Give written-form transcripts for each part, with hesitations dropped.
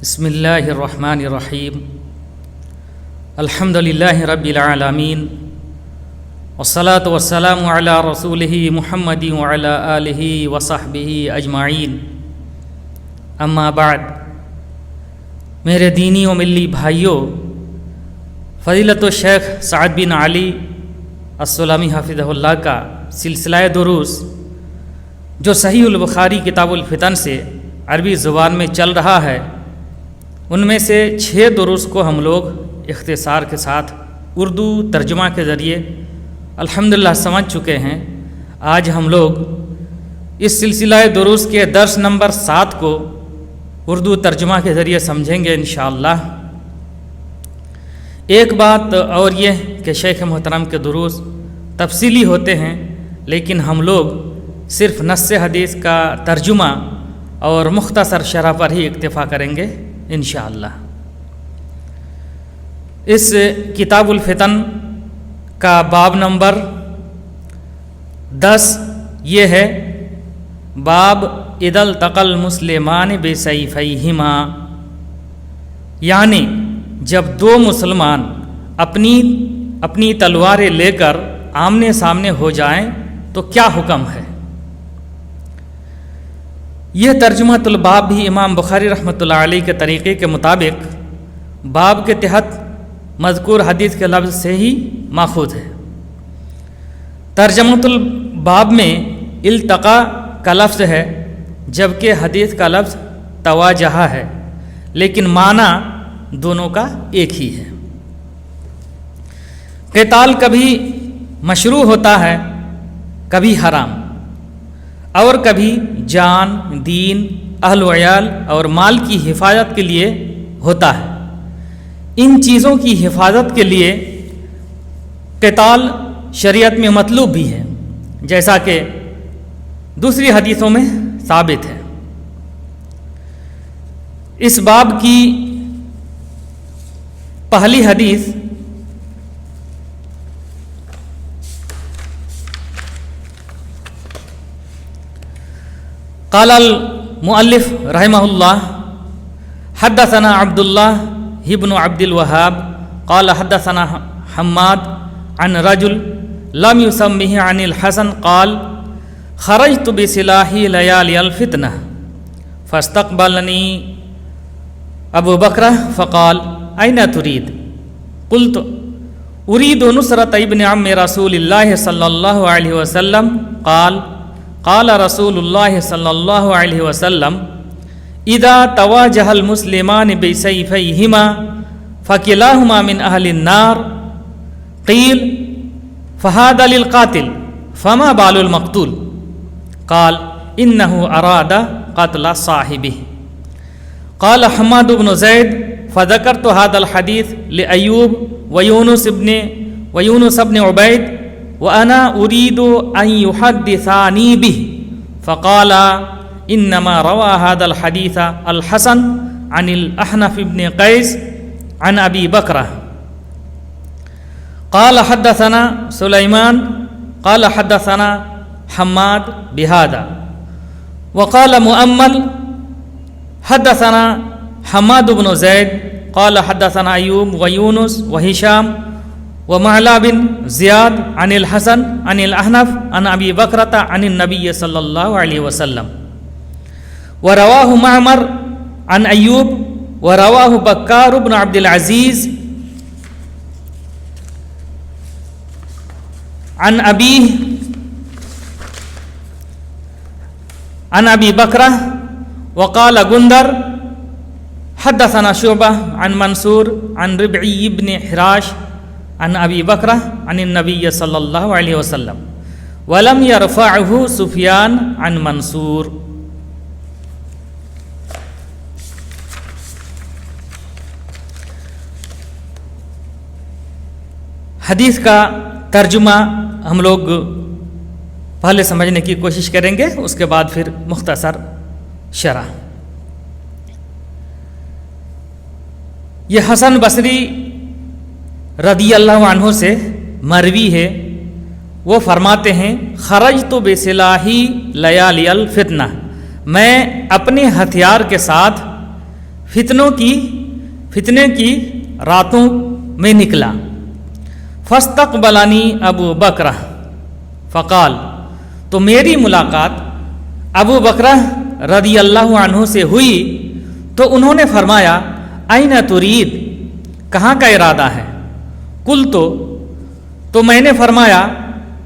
بسم اللہ الرحمن الرحیم الحمد للہ رب العالمین والصلاة والسلام علی رسولہ محمد وعلی آلہ وصحبہ اجمعین، اما بعد۔ میرے دینی و ملی بھائیوں، فضیلت الشیخ سعد بن علی السلمی حفظہ اللہ کا سلسلہ دروس جو صحیح البخاری کتاب الفتن سے عربی زبان میں چل رہا ہے، ان میں سے 6 دروس کو ہم لوگ اختصار کے ساتھ اردو ترجمہ کے ذریعے الحمدللہ سمجھ چکے ہیں۔ آج ہم لوگ اس سلسلہ دروس کے درس نمبر 7 کو اردو ترجمہ کے ذریعے سمجھیں گے انشاءاللہ۔ ایک بات اور یہ کہ شیخ محترم کے دروس تفصیلی ہوتے ہیں، لیکن ہم لوگ صرف نص حدیث کا ترجمہ اور مختصر شرح پر ہی اکتفا کریں گے انشاءاللہ۔ اس کتاب الفتن کا باب نمبر 10 یہ ہے، باب اذا التقى المسلمان بسیفیہما، یعنی جب 2 مسلمان اپنی تلواریں لے کر آمنے سامنے ہو جائیں تو کیا حکم ہے۔ یہ ترجمۃ الباب بھی امام بخاری رحمۃ اللہ علیہ کے طریقے کے مطابق باب کے تحت مذکور حدیث کے لفظ سے ہی ماخوذ ہے۔ ترجمۃ الباب میں التقا کا لفظ ہے، جبکہ حدیث کا لفظ تواجہ ہے، لیکن معنی دونوں کا ایک ہی ہے۔ قتال کبھی مشروع ہوتا ہے، کبھی حرام، اور کبھی جان، دین، اہل و عیال اور مال کی حفاظت کے لیے ہوتا ہے۔ ان چیزوں کی حفاظت کے لیے قتال شریعت میں مطلوب بھی ہے، جیسا کہ دوسری حدیثوں میں ثابت ہے۔ اس باب کی پہلی حدیث قال المؤلف رحمہ اللہ حدثنا عبد اللہ ابن عبد الوهاب قال حدثنا حماد عن رجل لم يسمه عن الحسن قال خرجت بسلاحي ليالي الفتنة فاستقبلني ابو بکر فقال أين تريد؟ قلت أريد نصرة ابن عم رسول الله صلى الله عليه وسلم قال رسول الله صلى الله عليه وسلم اذا تواجه المسلمان بسيفيهما فكلاهما من اهل النار قيل فهذا للقاتل فما بال المقتول؟ قال انه اراد قتل صاحبه۔ قال حماد بن زيد فذكرت هذا الحديث لأيوب ويونس بن عبيد وأنا أريد أن يحدثاني به، فقال إنما روى هذا الحديث الحسن عن الأحنف بن قيس عن أبي بكر قال حدثنا سليمان قال حدثنا حماد بهذا، وقال مؤمل حدثنا حماد بن زيد قال حدثنا أيوب ويونس وهشام ومعلى بن زياد عن الحسن عن الأحنف عن أبي بكرة عن النبي صلى الله عليه وسلم، ورواه معمر عن أيوب ورواه بكار بن عبد العزيز عن أبيه عن أبي بكرة، وقال غندر حدثنا شعبة عن منصور عن ربعي بن حراش عن ابی بکرہ عن النبی صلی اللہ علیہ وسلم ولم يرفعه سفیان عن منصور۔ حدیث کا ترجمہ ہم لوگ پہلے سمجھنے کی کوشش کریں گے، اس کے بعد پھر مختصر شرح۔ یہ حسن بصری رضی اللہ عنہ سے مروی ہے، وہ فرماتے ہیں خرجت بسلاحی لیالی الفتنہ، میں اپنے ہتھیار کے ساتھ فتنے کی راتوں میں نکلا. فاستقبلنی ابو بکر فقال، تو میری ملاقات ابو بکر رضی اللہ عنہ سے ہوئی تو انہوں نے فرمایا این ترید، کہاں کا ارادہ ہے؟ قلت، تو میں نے فرمایا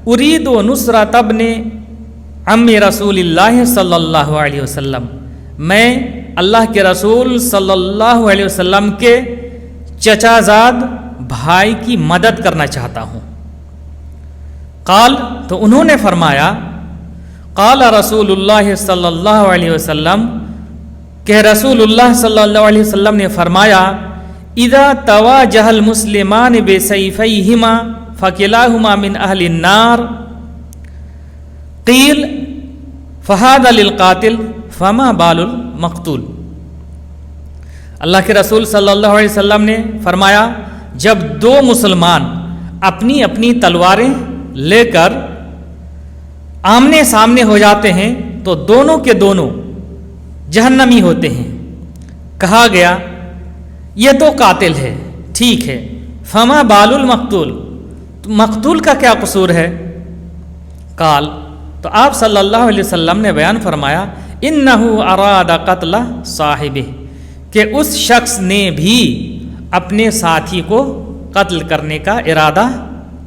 ارید نصرۃ ابن عم رسول اللہ صلی اللہ علیہ وسلم، میں اللہ کے رسول صلی اللہ علیہ وسلم کے چچا زاد بھائی کی مدد کرنا چاہتا ہوں. قال، تو انہوں نے فرمایا قال رسول اللہ صلی اللہ علیہ وسلم، کہ رسول اللہ صلی اللہ علیہ وسلم نے فرمایا اذا تواجہ المسلمان بسیفیہما فکلاہما من اہل النار قیل فہذا للقاتل فما بال المقتول. اللہ کے رسول صلی اللہ علیہ وسلم نے فرمایا جب دو مسلمان اپنی اپنی تلواریں لے کر آمنے سامنے ہو جاتے ہیں تو دونوں کے دونوں جہنمی ہوتے ہیں. کہا گیا یہ تو قاتل ہے، ٹھیک ہے، فما بال المقتول، مقتول کا کیا قصور ہے؟ قال، تو آپ صلی اللہ علیہ وسلم نے بیان فرمایا انہ اراد قتل صاحبہ، کہ اس شخص نے بھی اپنے ساتھی کو قتل کرنے کا ارادہ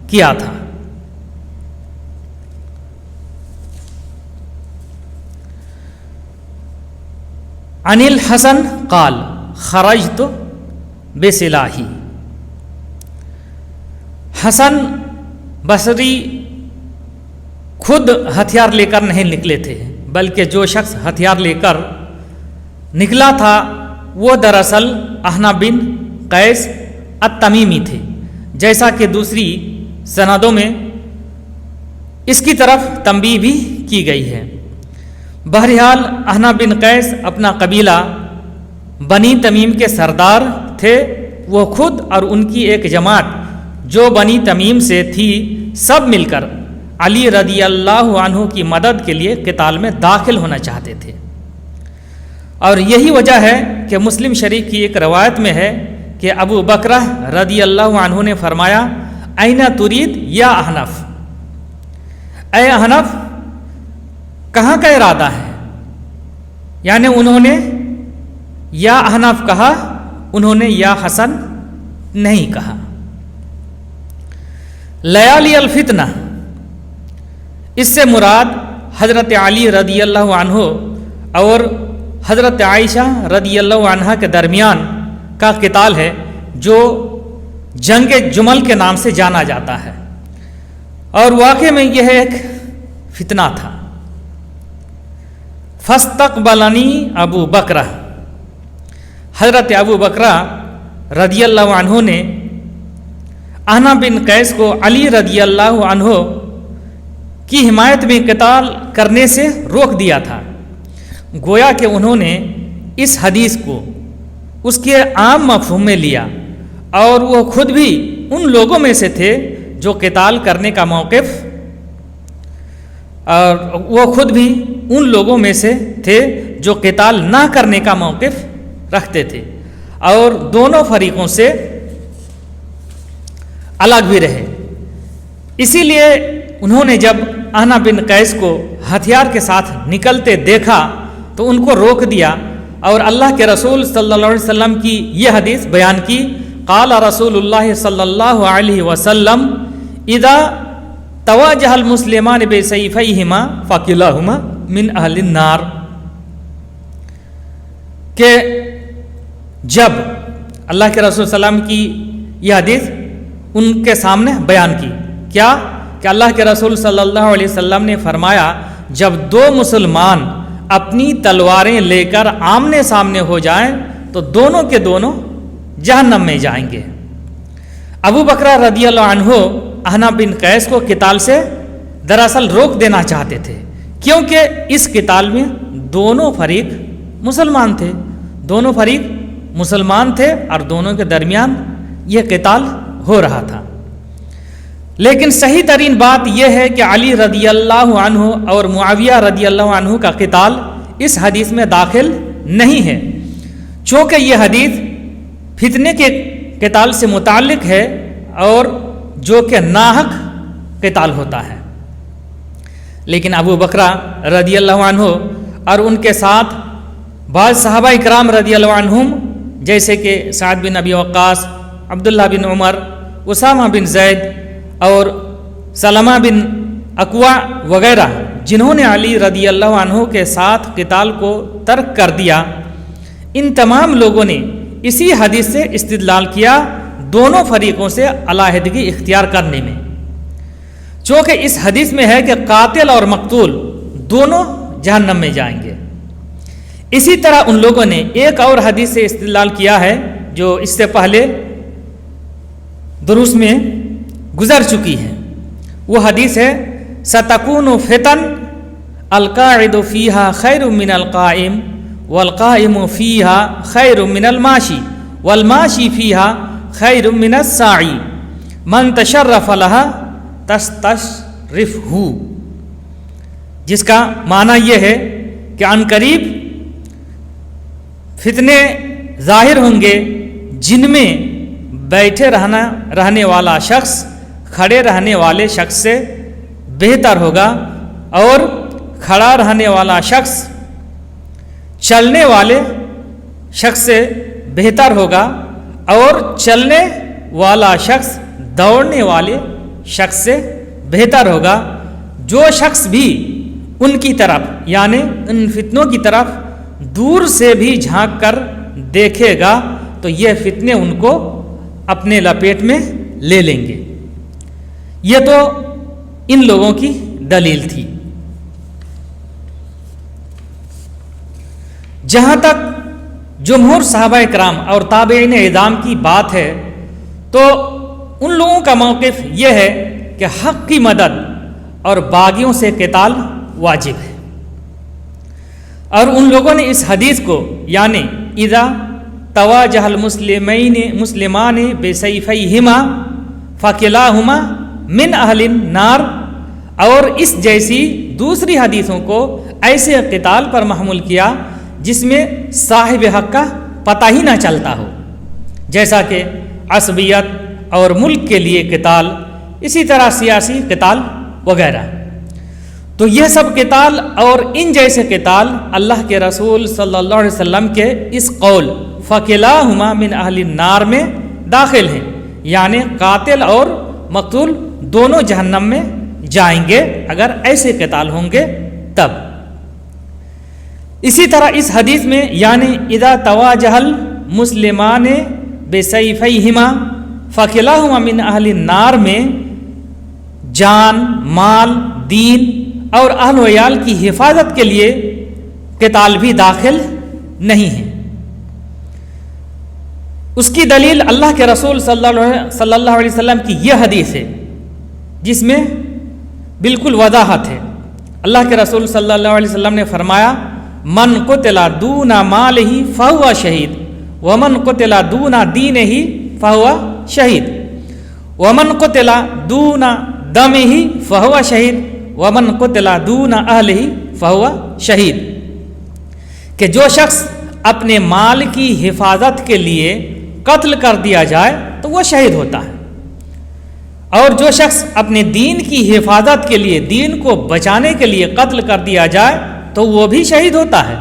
کیا تھا. عن الحسن قال خرجت بسلاحی. حسن بصری خود ہتھیار لے کر نہیں نکلے تھے، بلکہ جو شخص ہتھیار لے کر نکلا تھا وہ دراصل احنا بن قیس التمیمی تھے، جیسا کہ دوسری سندوں میں اس کی طرف تنبیہ بھی کی گئی ہے. بہرحال احنا بن قیس اپنا قبیلہ بنی تمیم کے سردار تھے. وہ خود اور ان کی ایک جماعت جو بنی تمیم سے تھی سب مل کر علی رضی اللہ عنہ کی مدد کے لیے قتال میں داخل ہونا چاہتے تھے. اور یہی وجہ ہے کہ مسلم شریف کی ایک روایت میں ہے کہ ابو بکرہ رضی اللہ عنہ نے فرمایا این ترید یا احنف، اے احنف کہاں کا ارادہ ہے؟ یعنی انہوں نے یا احنف کہا، انہوں نے یا حسن نہیں کہا. لیالی الفتنہ، اس سے مراد حضرت علی رضی اللہ عنہ اور حضرت عائشہ رضی اللہ عنہ کے درمیان کا قتال ہے جو جنگ جمل کے نام سے جانا جاتا ہے. اور واقع میں یہ ایک فتنہ تھا. فاستقبلنی ابو بکرہ، حضرت ابو بکرہ رضی اللہ عنہ نے احنا بن قیس کو علی رضی اللہ عنہ کی حمایت میں قتال کرنے سے روک دیا تھا. گویا کہ انہوں نے اس حدیث کو اس کے عام مفہوم میں لیا اور وہ خود بھی ان لوگوں میں سے تھے جو قتال کرنے کا موقف، اور وہ خود بھی ان لوگوں میں سے تھے جو قتال نہ کرنے کا موقف رکھتے تھے، اور دونوں فریقوں سے الگ بھی رہے. اسی لیے انہوں نے جب احنا بن قیس کو ہتھیار کے ساتھ نکلتے دیکھا تو ان کو روک دیا اور اللہ کے رسول صلی اللہ علیہ وسلم کی یہ حدیث بیان کی. قال رسول اللہ صلی اللہ علیہ وسلم اذا تواجہ المسلمان بسیفیہما فکلاہما من اہل النار، کہ جب اللہ کے رسول صلی اللہ علیہ وسلم کی یہ حدیث ان کے سامنے بیان کی، کیا کہ اللہ کے رسول صلی اللہ علیہ وسلم نے فرمایا جب دو مسلمان اپنی تلواریں لے کر آمنے سامنے ہو جائیں تو دونوں کے دونوں جہنم میں جائیں گے. ابو بکرہ رضی اللہ عنہ احنا بن قیس کو قتال سے دراصل روک دینا چاہتے تھے، کیونکہ اس قتال میں دونوں فریق مسلمان تھے، دونوں فریق مسلمان تھے اور دونوں کے درمیان یہ قتال ہو رہا تھا. لیکن صحیح ترین بات یہ ہے کہ علی رضی اللہ عنہ اور معاویہ رضی اللہ عنہ کا قتال اس حدیث میں داخل نہیں ہے، چونکہ یہ حدیث فتنے کے قتال سے متعلق ہے اور جو کہ ناحق قتال ہوتا ہے. لیکن ابو بکرہ رضی اللہ عنہ اور ان کے ساتھ بعض صحابہ اکرام رضی اللہ عنہم جیسے کہ سعد بن ابی وقاص، عبداللہ بن عمر، اسامہ بن زید اور سلمہ بن اکوع وغیرہ، جنہوں نے علی رضی اللہ عنہ کے ساتھ قتال کو ترک کر دیا، ان تمام لوگوں نے اسی حدیث سے استدلال کیا دونوں فریقوں سے علیحدگی اختیار کرنے میں، چونکہ اس حدیث میں ہے کہ قاتل اور مقتول دونوں جہنم میں جائیں گے. اسی طرح ان لوگوں نے ایک اور حدیث سے استدلال کیا ہے جو اس سے پہلے دروس میں گزر چکی ہے. وہ حدیث ہے ستکون فتن القاعد فیہا خیر من القائم والقائم فیہا خیر من الماشی والماشی فیہا خیر من الساعی من تشرف لہا تستشرفہ، جس کا معنی یہ ہے کہ عن قریب فتنے ظاہر ہوں گے جن میں بیٹھے رہنے والا شخص کھڑے رہنے والے شخص سے بہتر ہوگا اور کھڑا رہنے والا شخص چلنے والے شخص سے بہتر ہوگا اور چلنے والا شخص دوڑنے والے شخص سے بہتر ہوگا. جو شخص بھی ان کی طرف یعنی ان فتنوں کی طرف دور سے بھی جھانک کر دیکھے گا تو یہ فتنے ان کو اپنے لپیٹ میں لے لیں گے. یہ تو ان لوگوں کی دلیل تھی. جہاں تک جمہور صحابہ کرام اور تابعین اعظام کی بات ہے تو ان لوگوں کا موقف یہ ہے کہ حق کی مدد اور باغیوں سے قتال واجب ہے، اور ان لوگوں نے اس حدیث کو یعنی اذا تواجہ المسلمان بسیفیہما فکلاہما من اہل النار اور اس جیسی دوسری حدیثوں کو ایسے قتال پر محمول کیا جس میں صاحب حق کا پتہ ہی نہ چلتا ہو، جیسا کہ عصبیت اور ملک کے لیے قتال، اسی طرح سیاسی قتال وغیرہ. تو یہ سب قتال اور ان جیسے قتال اللہ کے رسول صلی اللہ علیہ وسلم کے اس قول فکلاہما من اہل النار میں داخل ہیں، یعنی قاتل اور مقتول دونوں جہنم میں جائیں گے اگر ایسے قتال ہوں گے تب. اسی طرح اس حدیث میں یعنی اذا تواجہ المسلمان بسیفیہما فکلاہما من اہل النار میں جان، مال، دین اور اہل و عیال کی حفاظت کے لیے قتال بھی داخل نہیں ہے. اس کی دلیل اللہ کے رسول صلی اللہ علیہ وسلم کی یہ حدیث ہے جس میں بالکل وضاحت ہے. اللہ کے رسول صلی اللہ علیہ وسلم نے فرمایا من قتل دون مالہ فہو شہید ومن قتل دون دینہ فہو شہید ومن قتل دون دمہ فہو شہید ومن قتل دون اہلہ فہو شہید، کہ جو شخص اپنے مال کی حفاظت کے لیے قتل کر دیا جائے تو وہ شہید ہوتا ہے، اور جو شخص اپنے دین کی حفاظت کے لیے دین کو بچانے کے لیے قتل کر دیا جائے تو وہ بھی شہید ہوتا ہے،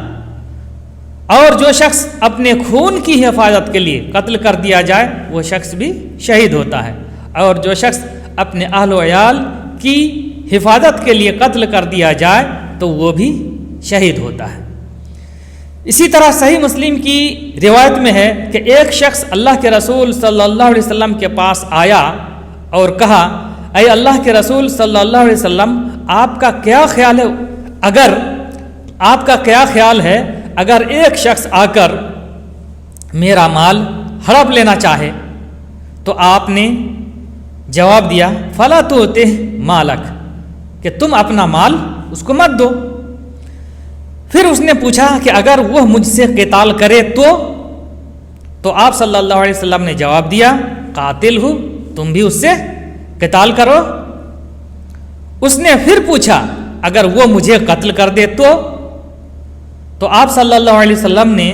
اور جو شخص اپنے خون کی حفاظت کے لیے قتل کر دیا جائے وہ شخص بھی شہید ہوتا ہے، اور جو شخص اپنے اہل و عیال کی حفاظت کے لیے قتل کر دیا جائے تو وہ بھی شہید ہوتا ہے. اسی طرح صحیح مسلم کی روایت میں ہے کہ ایک شخص اللہ کے رسول صلی اللہ علیہ وسلم کے پاس آیا اور کہا اے اللہ کے رسول صلی اللہ علیہ وسلم آپ کا کیا خیال ہے اگر ایک شخص آ کر میرا مال ہڑپ لینا چاہے؟ تو آپ نے جواب دیا فلا توتہ مالک، کہ تم اپنا مال اس کو مت دو. پھر اس نے پوچھا کہ اگر وہ مجھ سے قتال کرے تو آپ صلی اللہ علیہ وسلم نے جواب دیا قاتل ہو، تم بھی اس سے قتال کرو. اس نے پھر پوچھا اگر وہ مجھے قتل کر دے تو آپ صلی اللہ علیہ وسلم نے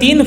3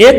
1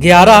11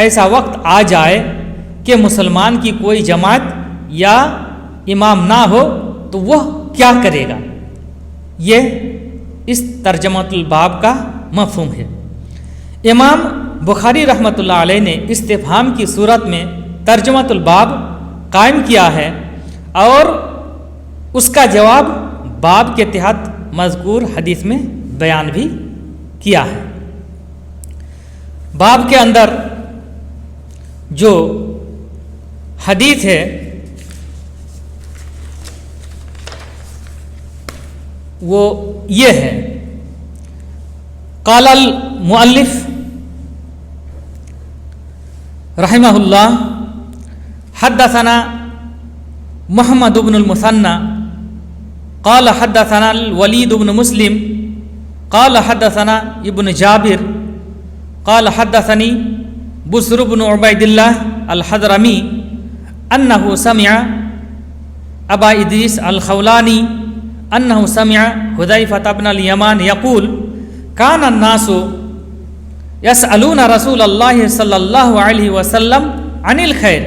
ایسا وقت آ جائے کہ مسلمان کی کوئی جماعت یا امام نہ ہو تو وہ کیا کرے گا؟ یہ اس ترجمۃ الباب کا مفہوم ہے۔ امام بخاری رحمۃ اللہ علیہ نے استفہام کی صورت میں ترجمۃ الباب قائم کیا ہے اور اس کا جواب باب کے تحت مذکور حدیث میں بیان بھی کیا ہے۔ باب کے اندر جو حدیث ہے وہ یہ ہے، قال المؤلف رحمہ اللہ حدثنا محمد بن المثنى قال حدثنا الولید بن مسلم قال حدثنا ابن جابر قال حدثني بسر بن عبید اللہ الحضرمی انه سمع ابا ادریس الخولانی انه سمع حذیفة بن الیمان یقول كان الناس يسألون رسول الله صلی اللہ علیہ وسلم عن الخیر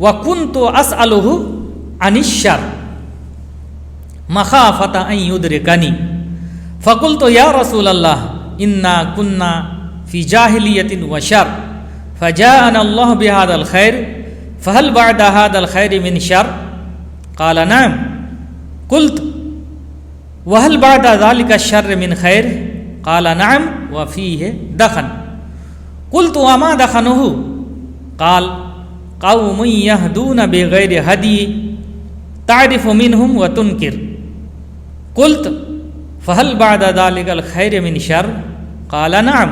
وكنت أسأله عن الشر مخافة أن يدركني فقلت يا رسول الله إنا كنا في جاهلية وشر فجاءنا الله بهذا الخير فهل بعد هذا الخير من شر؟ قال نعم. قلت وهل بعد ذلك الشر من خير؟ قال نعم وفيه دخن. قلت وما دخنه؟ قال قوم يهدون بغير هدي تعرف منهم وتنكر. قلت فهل بعد ذلك الخير من شر؟ قال نعم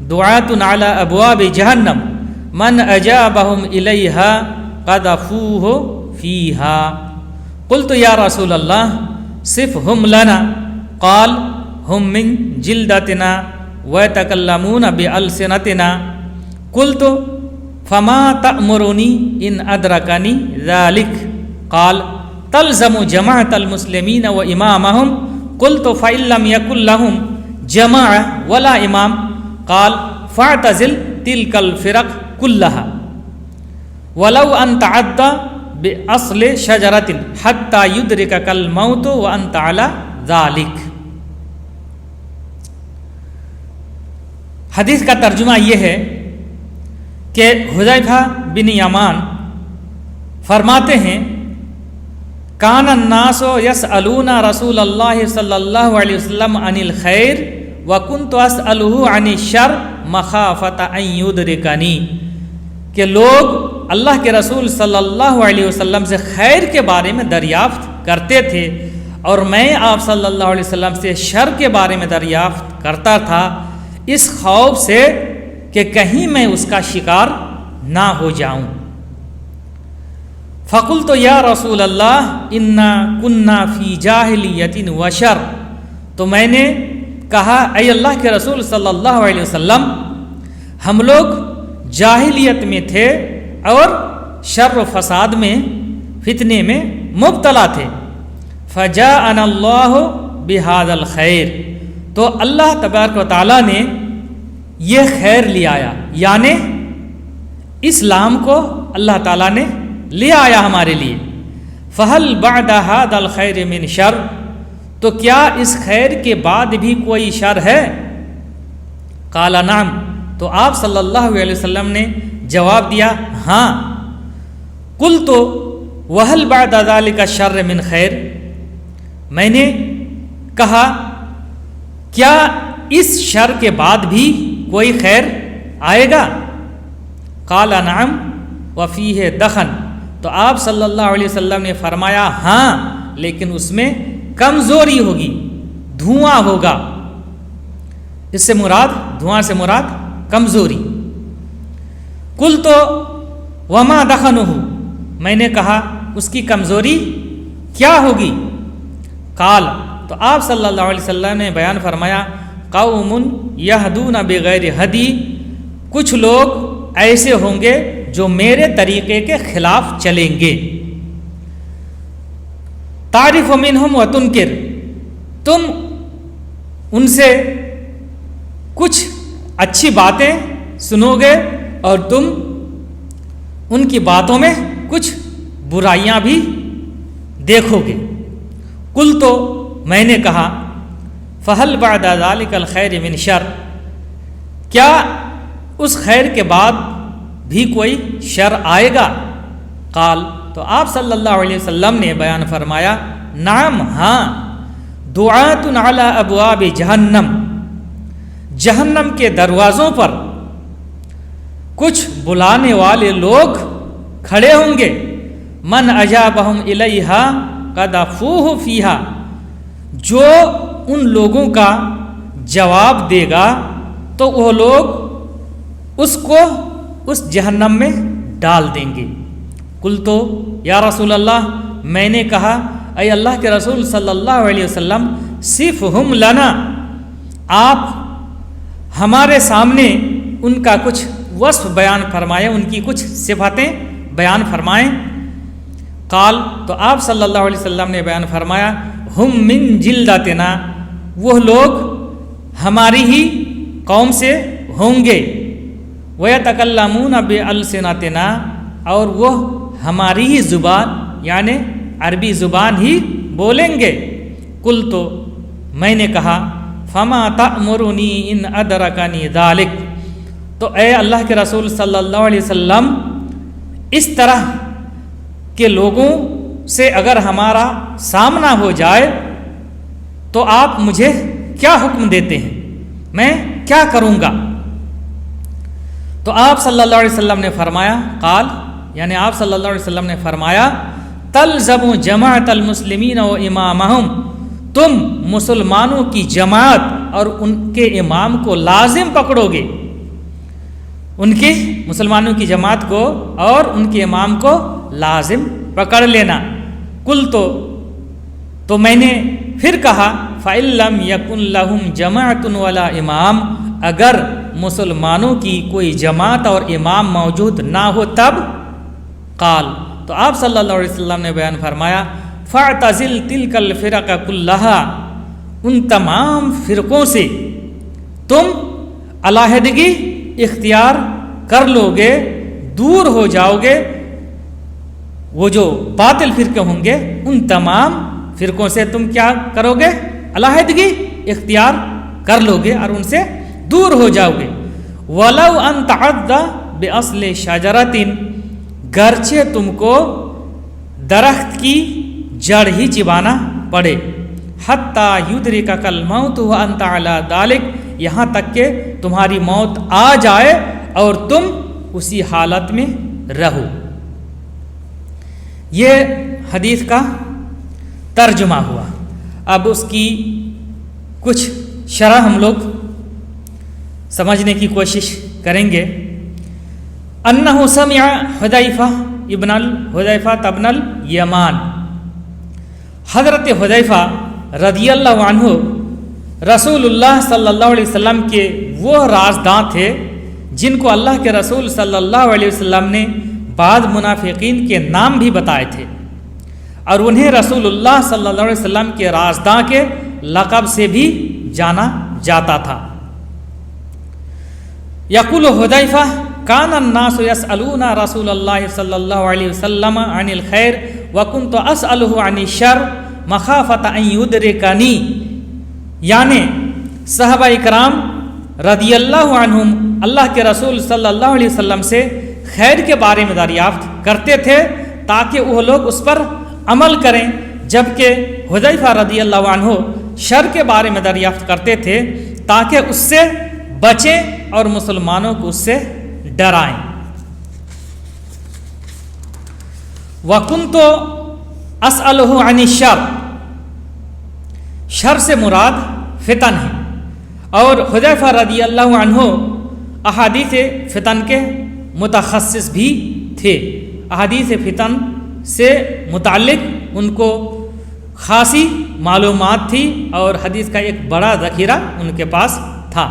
دعاة على أبواب جهنم من أجابهم إليها قذفوه فيها. قلت يا رسول الله صفهم لنا. قال هم من جلدتنا ويتكلمون بألسنتنا. قلت فما تأمرني إن أدركني ذلك؟ قال تلزم جماعة المسلمين وإمامهم. قلت فإن لم يكن لهم جماعة ولا إمام؟ قال فاعتزل تلك الفرق كلها ولو أن تعدى بأصل شجرة حتى يدركك الموت وأنت على ذلك. حدیث کا ترجمہ یہ ہے کہ حذیفہ بن یمان فرماتے ہیں کان الناس یسألون رسول اللہ صلی اللہ علیہ وسلم عن الخیر وکنت اسألہ عن الشر مخافۃ ان یدرکنی، کہ لوگ اللہ کے رسول صلی اللہ علیہ وسلم سے خیر کے بارے میں دریافت کرتے تھے اور میں آپ صلی اللہ علیہ وسلم سے شر کے بارے میں دریافت کرتا تھا اس خوف سے کہ کہیں میں اس کا شکار نہ ہو جاؤں. فقلت یا رسول اللہ انا کنا فی جاہلیت وشر، تو میں نے کہا اے اللہ کے رسول صلی اللہ علیہ وسلم ہم لوگ جاہلیت میں تھے اور شر و فساد میں فتنے میں مبتلا تھے. فجاءنا اللہ بہذا الخیر، تو اللہ تبارک و تعالیٰ نے یہ خیر لے آیا، یعنی اسلام کو اللہ تعالیٰ نے لے آیا ہمارے لیے. فہل بعد هذا الخیر من شر، تو کیا اس خیر کے بعد بھی کوئی شر ہے؟ قال نعم، تو آپ صلی اللہ علیہ وسلم نے جواب دیا ہاں. قلت وہل بعد ذلك الشر من خیر، میں نے کہا کیا اس شر کے بعد بھی کوئی خیر آئے گا؟ قال نعم وفیہ دخن، تو آپ صلی اللہ علیہ وسلم نے فرمایا ہاں لیکن اس میں کمزوری ہوگی، دھواں ہوگا. اس سے مراد دھواں سے مراد کمزوری. قلت وما دخنہ، میں نے کہا اس کی کمزوری کیا ہوگی؟ قال، تو آپ صلی اللہ علیہ وسلم نے بیان فرمایا قوم یہدون بغیر ہدی، کچھ لوگ ایسے ہوں گے جو میرے طریقے کے خلاف چلیں گے. تعرف منہم وتنکر، تم ان سے کچھ اچھی باتیں سنو گے اور تم ان کی باتوں میں کچھ برائیاں بھی دیکھو گے۔ قل تو میں نے کہا فہل بعد ذلک الخیر من شر، کیا اس خیر کے بعد بھی کوئی شر آئے گا؟ قال، تو آپ صلی اللہ علیہ وسلم نے بیان فرمایا، نعم، ہاں، دعات علی ابواب جہنم، جہنم کے دروازوں پر کچھ بلانے والے لوگ کھڑے ہوں گے، من اجابہم الیہا قذفوہ فیہا، جو ان لوگوں کا جواب دے گا تو وہ لوگ اس کو اس جہنم میں ڈال دیں گے۔ قل تو یا رسول اللہ، میں نے کہا اے اللہ کے رسول صلی اللہ علیہ وسلم، صفہم لنا، آپ ہمارے سامنے ان کا کچھ وصف بیان فرمائیں، ان کی کچھ صفاتیں بیان فرمائیں۔ قال، تو آپ صلی اللہ علیہ وسلم نے بیان فرمایا، ہم من جلدتنا، وہ لوگ ہماری ہی قوم سے ہوں گے، وَيَتَكَلَّمُونَ بِأَلْسِنَتِنَا، اور وہ ہماری ہی زبان یعنی عربی زبان ہی بولیں گے۔ قل، تو میں نے کہا فَمَا تَأْمُرُنِي إِنْ أَدْرَكَنِي ذَلِكَ، تو اے اللہ کے رسول صلی اللہ علیہ وسلم، اس طرح کے لوگوں سے اگر ہمارا سامنا ہو جائے تو آپ مجھے کیا حکم دیتے ہیں، میں کیا کروں گا؟ تو آپ صلی اللہ علیہ وسلم نے فرمایا، قال، یعنی آپ صلی اللہ علیہ وسلم نے فرمایا، تلزم جماعت المسلمین و امامہم، تم مسلمانوں کی جماعت اور ان کے امام کو لازم پکڑو گے، ان کے مسلمانوں کی جماعت کو اور ان کے امام کو لازم پکڑ لینا۔ قل، تو میں نے پھر کہا فَإِن لَّمْ يَكُن لَّهُمْ جَمَاعَةٌ وَلَا امام، اگر مسلمانوں کی کوئی جماعت اور امام موجود نہ ہو تب؟ قال، تو آپ صلی اللہ علیہ وسلم نے بیان فرمایا، فَاعْتَزِلْ تِلْكَ الْفِرَقَ كُلَّهَا، ان تمام فرقوں سے تم علیحدگی اختیار کر لو گے، دور ہو جاؤ گے۔ وہ جو باطل فرقے ہوں گے ان تمام فرقوں سے تم کیا کرو گے؟ علیحدگی اختیار کر لو گے اور ان سے دور ہو جاؤ گے۔ وَلَوْ أَن تَعَضَّ بِأَصْلِ شَجَرَةٍ، گرچہ تم کو درخت کی جڑ ہی چبانا پڑے، حَتَّى يُدْرِكَكَ الْمَوْتُ وَأَنْتَ عَلَى ذَلِكَ، یہاں تک کہ تمہاری موت آ جائے اور تم اسی حالت میں رہو۔ یہ حدیث کا ترجمہ ہوا۔ اب اس کی کچھ شرح ہم لوگ سمجھنے کی کوشش کریں گے۔ انہ سمع حذیفہ ابن الیمان، حضرت حذیفہ رضی اللہ عنہ رسول اللہ صلی اللہ علیہ وسلم کے وہ رازداں تھے جن کو اللہ کے رسول صلی اللہ علیہ وسلم نے بعض منافقین کے نام بھی بتائے تھے، اور انہیں رسول اللہ صلی اللہ علیہ وسلم کے رازداں کے لقب سے بھی جانا جاتا تھا۔ یقول حذیفہ، کان الناس یسألون رسول اللہ صلی اللہ علیہ وسلم عن الخیر وکنت اسألہ عن الشر مخافۃ ان یدرکنی، یعنی صحابہ اکرام رضی اللہ عنہم اللہ کے رسول صلی اللہ علیہ وسلم سے خیر کے بارے میں دریافت کرتے تھے تاکہ وہ لوگ اس پر عمل کریں، جبکہ حذیفہ رضی اللہ عنہ شر کے بارے میں دریافت کرتے تھے تاکہ اس سے بچیں اور مسلمانوں کو اس سے ڈرائیں۔ وَكُنْتُ أَسْأَلُهُ عَنِ الشَّرِّ، شر سے مراد فتن ہے، اور حذیفہ رضی اللہ عنہ احادیث فتن کے متخصص بھی تھے، احادیث فتن سے متعلق ان کو خاصی معلومات تھی اور حدیث کا ایک بڑا ذخیرہ ان کے پاس تھا۔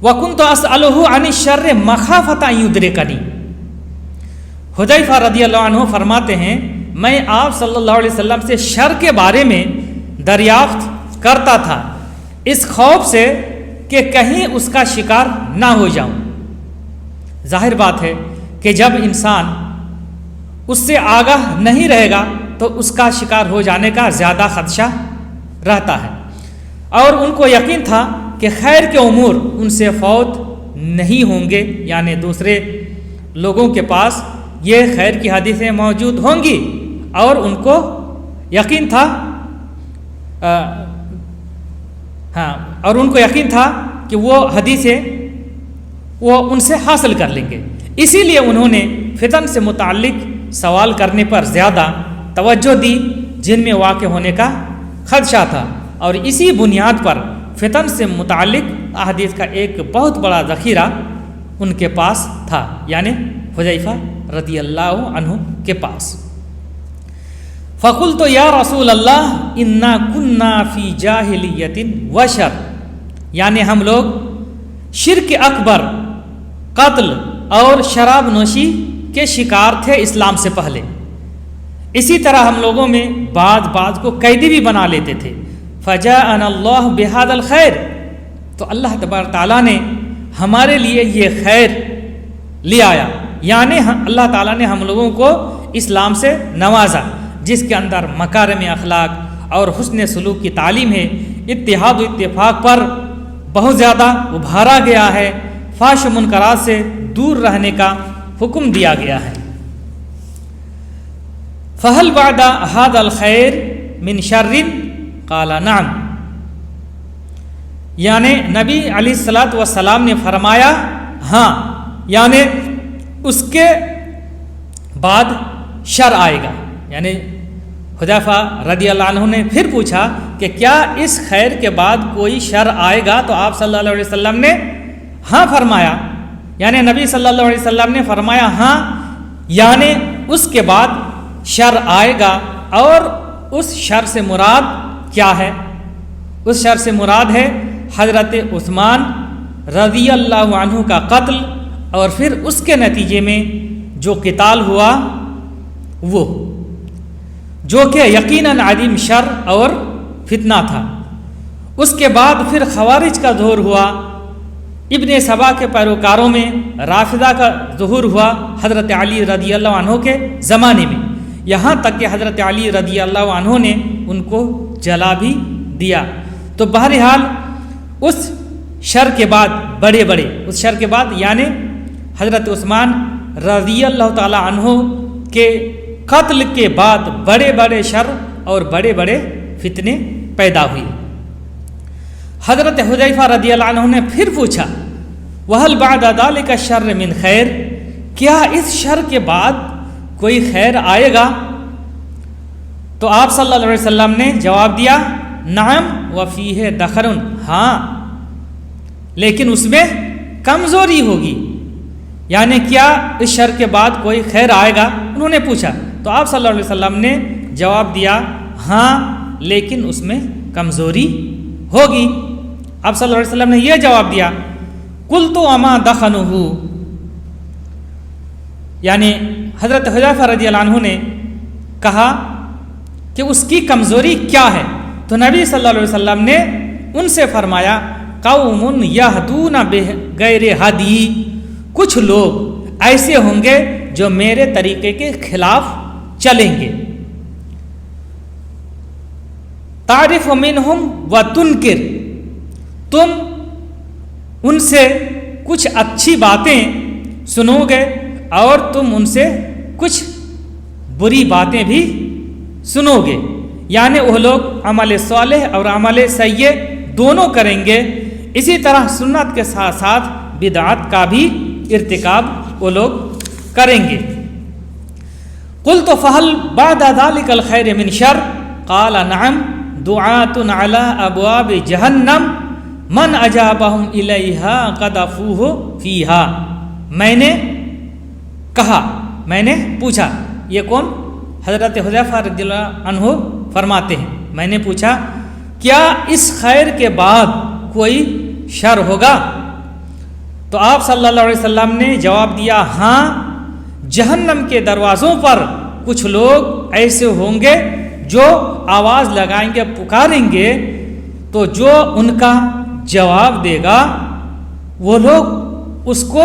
وَكُنْتُ أَسْأَلُهُ عَنِ الشَّرِّ مَخَافَةَ أَن يُدْرِكَنِي، حذیفہ رضی اللہ عنہ فرماتے ہیں میں آپ صلی اللہ علیہ وسلم سے شر کے بارے میں دریافت کرتا تھا اس خوف سے کہ کہیں اس کا شکار نہ ہو جاؤں۔ ظاہر بات ہے کہ جب انسان اس سے آگاہ نہیں رہے گا تو اس کا شکار ہو جانے کا زیادہ خدشہ رہتا ہے، اور ان کو یقین تھا کہ خیر کے امور ان سے فوت نہیں ہوں گے، یعنی دوسرے لوگوں کے پاس یہ خیر کی حدیثیں موجود ہوں گی، اور ان کو یقین تھا کہ وہ حدیثیں وہ ان سے حاصل کر لیں گے۔ اسی لیے انہوں نے فتن سے متعلق سوال کرنے پر زیادہ توجہ دی جن میں واقع ہونے کا خدشہ تھا، اور اسی بنیاد پر فتن سے متعلق احادیث کا ایک بہت بڑا ذخیرہ ان کے پاس تھا، یعنی حذیفہ رضی اللہ عنہ کے پاس۔ فقلت یا رسول اللہ انا کنا فی جاہلیت و شر، یعنی ہم لوگ شرک اکبر، قتل اور شراب نوشی کے شکار تھے اسلام سے پہلے۔ اسی طرح ہم لوگوں میں بعض کو قیدی بھی بنا لیتے تھے۔ فجاءنا اللہ بہذا الخیر، تو اللہ تبارک تعالیٰ نے ہمارے لیے یہ خیر لے آیا، یعنی اللہ تعالیٰ نے ہم لوگوں کو اسلام سے نوازا جس کے اندر مکارم اخلاق اور حسن سلوک کی تعلیم ہے، اتحاد و اتفاق پر بہت زیادہ ابھارا گیا ہے، فحش و منکرات سے دور رہنے کا حکم دیا گیا ہے۔ فہل بعد هذا الخیر من شر قال نعم، یعنی نبی علیہ الصلاۃ والسلام نے فرمایا ہاں، یعنی اس کے بعد شر آئے گا۔ یعنی حذیفہ رضی اللہ عنہ نے پھر پوچھا کہ کیا اس خیر کے بعد کوئی شر آئے گا؟ تو آپ صلی اللہ علیہ وسلم نے ہاں فرمایا، یعنی نبی صلی اللہ علیہ وسلم نے فرمایا ہاں، یعنی اس کے بعد شر آئے گا، اور اس شر سے مراد کیا ہے؟ اس شر سے مراد ہے حضرت عثمان رضی اللہ عنہ کا قتل، اور پھر اس کے نتیجے میں جو قتال ہوا وہ، جو کہ یقیناً عظیم شر اور فتنہ تھا۔ اس کے بعد پھر خوارج کا ظہور ہوا، ابن سبا کے پیروکاروں میں رافضہ کا ظہور ہوا حضرت علی رضی اللہ عنہ کے زمانے میں، یہاں تک کہ حضرت علی رضی اللہ عنہ نے ان کو جلا بھی دیا۔ تو بہرحال اس شر کے بعد اس شر کے بعد یعنی حضرت عثمان رضی اللہ تعالی عنہ کے قتل کے بعد بڑے شر اور بڑے فتنے پیدا ہوئے۔ حضرت حذیفہ رضی اللہ عنہ نے پھر پوچھا وَهَلْ بَعْدَ ذَلِكَ الشَّرِّ مِنْ خَيْرٍ، کیا اس شر کے بعد کوئی خیر آئے گا؟ تو آپ صلی اللہ علیہ وسلم نے جواب دیا نعم وفیہ دخر، ہاں لیکن اس میں کمزوری ہوگی، یعنی کیا اس شر کے بعد کوئی خیر آئے گا؟ انہوں نے پوچھا تو آپ صلی اللہ علیہ وسلم نے جواب دیا ہاں لیکن اس میں کمزوری ہوگی۔ آپ صلی اللہ علیہ وسلم نے یہ جواب دیا قلت اما دخنہ، یعنی حضرت حذیفہ رضی اللہ عنہ نے کہا کہ اس کی کمزوری کیا ہے؟ تو نبی صلی اللہ علیہ وسلم نے ان سے فرمایا قوم یہدون بغیر ہدی، کچھ لوگ ایسے ہوں گے جو میرے طریقے کے خلاف چلیں گے، تعرف منہم وتنکر، تم ان سے کچھ اچھی باتیں سنو گے اور تم ان سے کچھ بری باتیں بھی سنو گے، یعنی وہ لوگ عمل صالح اور عمل سیئ دونوں کریں گے، اسی طرح سنت کے ساتھ ساتھ بدعت کا بھی ارتکاب وہ لوگ کریں گے۔ قلت فهل بعد ذلك الخير من شر قال نعم دعاة على ابواب جہنم من اجابهم الیہا قذفوہ فیہا، میں نے کہا، میں نے پوچھا، یہ کون؟ حضرت حذیفہ رضی اللہ عنہ فرماتے ہیں میں نے پوچھا کیا اس خیر کے بعد کوئی شر ہوگا؟ تو آپ صلی اللہ علیہ وسلم نے جواب دیا ہاں، جہنم کے دروازوں پر کچھ لوگ ایسے ہوں گے جو آواز لگائیں گے، پکاریں گے، تو جو ان کا جواب دے گا وہ لوگ اس کو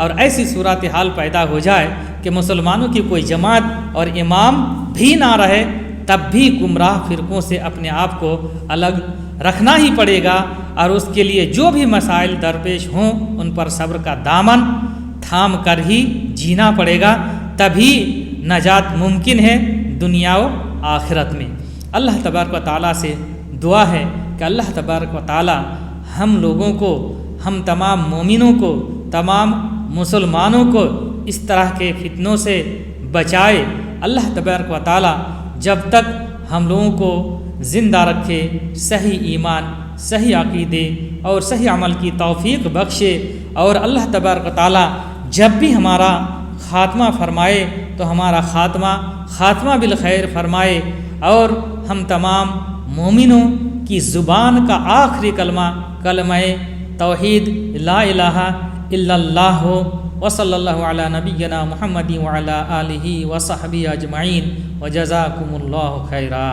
اور ایسی صورتحال پیدا ہو جائے کہ مسلمانوں کی کوئی جماعت اور امام بھی نہ رہے، تب بھی گمراہ فرقوں سے اپنے آپ کو الگ رکھنا ہی پڑے گا، اور اس کے لیے جو بھی مسائل درپیش ہوں ان پر صبر کا دامن تھام کر ہی جینا پڑے گا، تبھی نجات ممکن ہے دنیا و آخرت میں۔ اللہ تبارک و تعالیٰ سے دعا ہے کہ اللہ تبارک و تعالیٰ ہم لوگوں کو، ہم تمام مومنوں کو، تمام مسلمانوں کو اس طرح کے فتنوں سے بچائے۔ اللہ تبارک و تعالیٰ جب تک ہم لوگوں کو زندہ رکھے، صحیح ایمان، صحیح عقیدے اور صحیح عمل کی توفیق بخشے، اور اللہ تبارک و تعالیٰ جب بھی ہمارا خاتمہ فرمائے تو ہمارا خاتمہ بالخیر فرمائے، اور ہم تمام مومنوں کی زبان کا آخری کلمہ توحید لا الہ الا اللہ ہو۔ وصلی اللہ علی نبینا محمد وعلی آلہ وصحبہ اجمعین، وجزاکم اللہ خیرا۔